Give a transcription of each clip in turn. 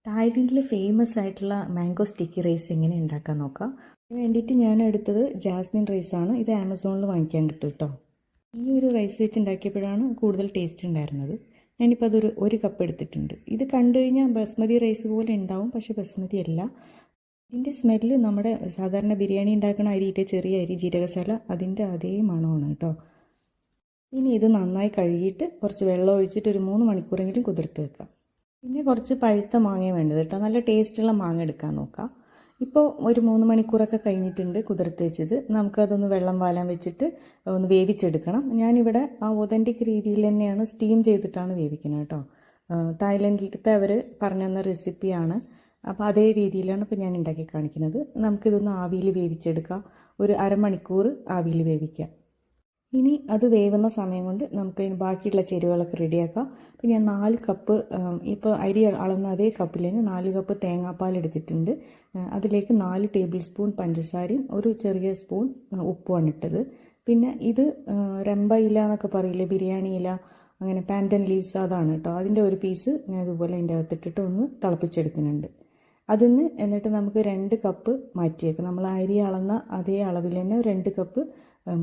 തായ്ലൻഡിൽ famous ആയിട്ടുള്ള mango sticky rice എങ്ങനെ ഉണ്ടാക്കാൻ നോക്കാം. അതിന് വേണ്ടിയിട്ട് ഞാൻ എടുത്തത് ജാസ്മിൻ റൈസാണ്. ഇത് ആമസോണിൽ വാങ്ങിക്കാൻ കിട്ടും കേട്ടോ. ഈ ഒരു റൈസ് വെച്ച് ഉണ്ടാക്കിയപ്പോഴാണ് കൂടുതൽ ടേസ്റ്റ് ഉണ്ടായിരുന്നത്. ഞാനിപ്പോൾ ഒരു കപ്പ് എടുത്തിട്ടുണ്ട്. ഇത് കണ്ടു കഴിഞ്ഞാൽ ബസ്മതി റൈസ് പോലെ ഉണ്ടാവും, പക്ഷേ ബസ്മതി അല്ല. ഇതിൻ്റെ സ്മെല്ല് നമ്മുടെ സാധാരണ ബിരിയാണി ഉണ്ടാക്കുന്ന അരിയിലെ ചെറിയ അരി ജീരകശാല അതിൻ്റെ അതേ മണമാണ് കേട്ടോ. ഇനി ഇത് നന്നായി കഴുകിയിട്ട് കുറച്ച് വെള്ളം ഒഴിച്ചിട്ട് ഒരു 3 മണിക്കൂറെങ്കിലും കുതിർത്ത് വെക്കാം. പിന്നെ കുറച്ച് പഴുത്ത മാങ്ങ വേണ്ടത് കേട്ടോ. നല്ല ടേസ്റ്റുള്ള മാങ്ങ എടുക്കാൻ നോക്കാം. ഇപ്പോൾ ഒരു 3 മണിക്കൂറൊക്കെ കഴിഞ്ഞിട്ടുണ്ട് കുതിർത്ത് വെച്ചത്. നമുക്കതൊന്ന് വെള്ളം വാലാൻ വെച്ചിട്ട് ഒന്ന് വേവിച്ചെടുക്കണം. ഞാനിവിടെ ആ ഒതൻറ്റിക് രീതിയിൽ തന്നെയാണ് സ്റ്റീം ചെയ്തിട്ടാണ് വേവിക്കുന്നത് കേട്ടോ. തായ്ലൻഡിലത്തെ അവർ പറഞ്ഞു തന്ന റെസിപ്പിയാണ്. അപ്പോൾ അതേ രീതിയിലാണ് ഇപ്പോൾ ഞാൻ ഉണ്ടാക്കി കാണിക്കുന്നത്. നമുക്കിതൊന്ന് ആവിയിൽ വേവിച്ചെടുക്കാം. ഒരു അരമണിക്കൂർ ആവിയിൽ വേവിക്കാം. ഇനി അത് വേവുന്ന സമയം കൊണ്ട് നമുക്ക് ബാക്കിയുള്ള ചേരുവകളൊക്കെ റെഡിയാക്കാം. അപ്പോൾ ഞാൻ 4 കപ്പ് ഇപ്പോൾ അരി അളന്ന അതേ കപ്പിൽ തന്നെ 4 കപ്പ് തേങ്ങാപ്പാൽ എടുത്തിട്ടുണ്ട്. അതിലേക്ക് 4 ടേബിൾ സ്പൂൺ പഞ്ചസാരയും ഒരു ചെറിയ സ്പൂൺ ഉപ്പുമാണ് ഇട്ടത്. പിന്നെ ഇത് രമ്പ ഇല എന്നൊക്കെ പറയില്ലേ, ബിരിയാണി ഇല, അങ്ങനെ പാൻറ്റൻ ലീവ്സ്, അതാണ് കേട്ടോ. അതിൻ്റെ ഒരു പീസ് ഞാൻ ഇതുപോലെ അതിൻ്റെ അകത്തിട്ടിട്ട് ഒന്ന് തിളപ്പിച്ചെടുക്കുന്നുണ്ട്. എന്നിട്ട് നമുക്ക് 2 കപ്പ് മാറ്റിയേക്കാം. നമ്മൾ അരി അളന്ന അതേ അളവിൽ തന്നെ 2 കപ്പ്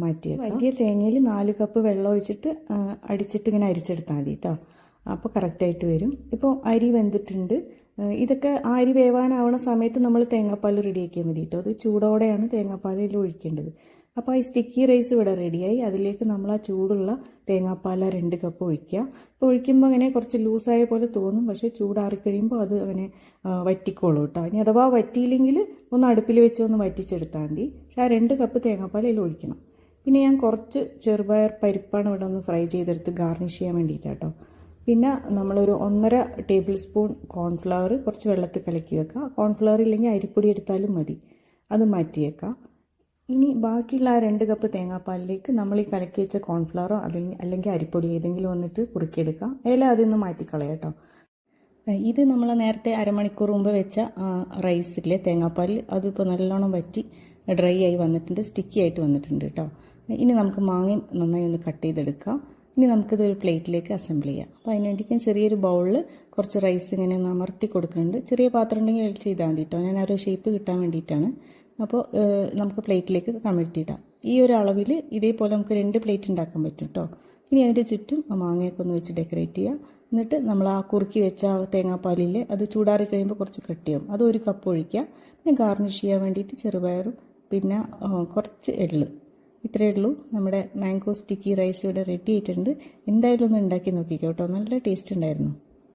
മാറ്റിയേക്കാം. വലിയ തേങ്ങയിൽ 4 കപ്പ് വെള്ളം ഒഴിച്ചിട്ട് അടിച്ചിട്ട് ഇങ്ങനെ അരിച്ചെടുത്താൽ മതി കേട്ടോ. അപ്പോൾ കറക്റ്റായിട്ട് വരും. ഇപ്പോൾ അരി വെന്തിട്ടുണ്ട്. ഇതൊക്കെ അരി വേവാനാവണ സമയത്ത് നമ്മൾ തേങ്ങാപ്പാൽ റെഡിയാക്കിയാൽ മതി കേട്ടോ. അത് ചൂടോടെയാണ് തേങ്ങാപ്പാലിൽ ഒഴിക്കേണ്ടത്. അപ്പോൾ ഈ സ്റ്റിക്കി റൈസ് ഇവിടെ റെഡിയായി. അതിലേക്ക് നമ്മൾ ആ ചൂടുള്ള തേങ്ങാപ്പാൽ 2 കപ്പ് ഒഴിക്കുക. അപ്പോൾ ഒഴിക്കുമ്പോൾ അങ്ങനെ കുറച്ച് ലൂസായ പോലെ തോന്നും, പക്ഷേ ചൂടാറിക്കഴിയുമ്പോൾ അത് അങ്ങനെ വറ്റിക്കോളൂ കേട്ടോ. ഇനി അഥവാ വറ്റിയില്ലെങ്കിൽ ഒന്ന് അടുപ്പിൽ വെച്ച് ഒന്ന് വറ്റിച്ചെടുത്താൽ മതി. പക്ഷേ ആ 2 കപ്പ് തേങ്ങാപ്പാൽ അതിൽ ഒഴിക്കണം. പിന്നെ ഞാൻ കുറച്ച് ചെറുപയർ പരിപ്പാണ് ഇവിടെ ഒന്ന് ഫ്രൈ ചെയ്തെടുത്ത് ഗാർണിഷ് ചെയ്യാൻ വേണ്ടിയിട്ടാണ് കേട്ടോ. പിന്നെ നമ്മളൊരു 1.5 ടേബിൾ സ്പൂൺ കോൺഫ്ലവർ കുറച്ച് വെള്ളത്തിൽ കലക്കി വെക്കുക. കോൺഫ്ലവർ ഇല്ലെങ്കിൽ അരിപ്പൊടി എടുത്താലും മതി. അത് മാറ്റി വെക്കാം. ഇനി ബാക്കിയുള്ള ആ 2 കപ്പ് തേങ്ങാപ്പാലിലേക്ക് നമ്മൾ ഈ കലക്കി വെച്ച കോൺഫ്ലവറോ അല്ലെങ്കിൽ അരിപ്പൊടി ഏതെങ്കിലും വന്നിട്ട് കുറുക്കിയെടുക്കാം. അതിൽ നിന്ന് മാറ്റിക്കളയാം കേട്ടോ. ഇത് നമ്മൾ നേരത്തെ അരമണിക്കൂർ മുമ്പ് വെച്ച റൈസിലെ തേങ്ങാപ്പാൽ അതിപ്പോൾ നല്ലോണം വറ്റി ഡ്രൈ ആയി വന്നിട്ടുണ്ട്, സ്റ്റിക്കി ആയിട്ട് വന്നിട്ടുണ്ട് കേട്ടോ. ഇനി നമുക്ക് മാങ്ങയും നന്നായി ഒന്ന് കട്ട് ചെയ്തെടുക്കാം. ഇനി നമുക്കിതൊരു പ്ലേറ്റിലേക്ക് അസംബിൾ ചെയ്യാം. അപ്പോൾ അതിന് വേണ്ടി ഞാൻ ചെറിയൊരു ബൗളിൽ കുറച്ച് റൈസ് ഇങ്ങനെ ഒന്ന് അമർത്തി കൊടുക്കുന്നുണ്ട്. ചെറിയ പാത്രം ഉണ്ടെങ്കിൽ അതിൽ ചെയ്താൽ മതി കേട്ടോ. ഞാൻ ആ ഒരു ഷേപ്പ് കിട്ടാൻ വേണ്ടിയിട്ടാണ്. അപ്പോൾ നമുക്ക് പ്ലേറ്റിലേക്ക് കമഴ്ത്തിയിടാം. ഈ ഒരു അളവിൽ ഇതേപോലെ നമുക്ക് 2 പ്ലേറ്റ് ഉണ്ടാക്കാൻ പറ്റും കേട്ടോ. ഇനി അതിൻ്റെ ചുറ്റും ആ മാങ്ങയൊക്കെ ഒന്ന് വെച്ച് ഡെക്കറേറ്റ് ചെയ്യുക. എന്നിട്ട് നമ്മൾ ആ കുറുക്കി വെച്ച തേങ്ങാപ്പാലിൽ അത് ചൂടാറി കഴിയുമ്പോൾ കുറച്ച് കട്ടിയാവും. അത് 1 കപ്പ് ഒഴിക്കുക. പിന്നെ ഗാർണിഷ് ചെയ്യാൻ വേണ്ടിയിട്ട് ചെറുപയറും പിന്നെ കുറച്ച് എള്ള്. ഇത്രയേ ഉള്ളൂ. നമ്മുടെ മാംഗോ സ്റ്റിക്കി റൈസ് ഇവിടെ റെഡി ആയിട്ടുണ്ട്. എന്തായാലും ഒന്ന് ഉണ്ടാക്കി നോക്കിക്കോ കേട്ടോ. നല്ല ടേസ്റ്റ് ഉണ്ടായിരുന്നു.